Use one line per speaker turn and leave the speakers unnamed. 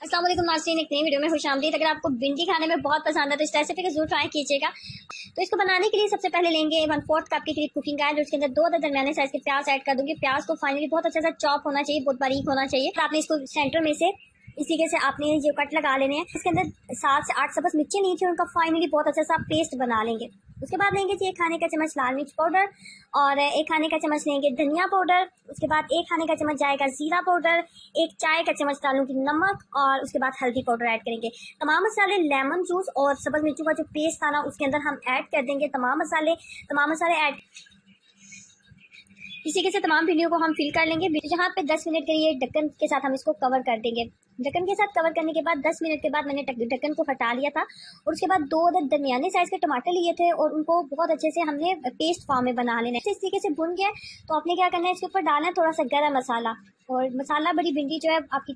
अस्सलाम वालेकुम नाज़रीन, एक नई वीडियो में खुशामदीद। अगर आपको भिंडी खाने में बहुत पसंद है तो इस रेसिपी को जरूर ट्राई कीजिएगा। तो इसको बनाने के लिए सबसे पहले लेंगे 1/4 कप के करीब कुकिंग ऑयल, उसके अंदर 2 दरमियाने साइज के प्याज ऐड कर दूंगी। प्याज को फाइनली बहुत अच्छा सा चॉप होना चाहिए, बहुत बारीक होना चाहिए। तो आपने इसको सेंटर में से इसी के से आपने जो कट लगा लेने हैं। इसके अंदर 7 से 8 सबस मिर्चें ली थी, उनका फाइनली बहुत अच्छा सा पेस्ट बना लेंगे। उसके बाद लेंगे जी 1 खाने का चम्मच लाल मिर्च पाउडर और 1 खाने का चम्मच लेंगे धनिया पाउडर। उसके बाद 1 खाने का चम्मच जाएगा जीरा पाउडर, 1 चाय का चम्मच डालूंगी नमक और उसके बाद हल्दी पाउडर ऐड करेंगे। तमाम मसाले, लेमन जूस और सब्ज मिर्चों का जो पेस्ट था ना उसके अंदर हम ऐड कर देंगे। तमाम मसाले ऐड इसी के से तमाम भिंडियों को हम फिल कर लेंगे। जहाँ पे 10 मिनट के लिए ढक्कन के साथ हम इसको कवर कर देंगे। ढक्कन के साथ कवर करने के बाद 10 मिनट के बाद मैंने ढक्कन को हटा लिया था और उसके बाद 2 दरमियाने साइज के टमाटर लिए थे और उनको बहुत अच्छे से हमने पेस्ट फॉर्म में बना लेना है। इस तरीके से भुन गया तो आपने क्या करना है, इसके ऊपर डालना है थोड़ा सा गरम मसाला। और मसाला बड़ी भिंडी जो है आपकी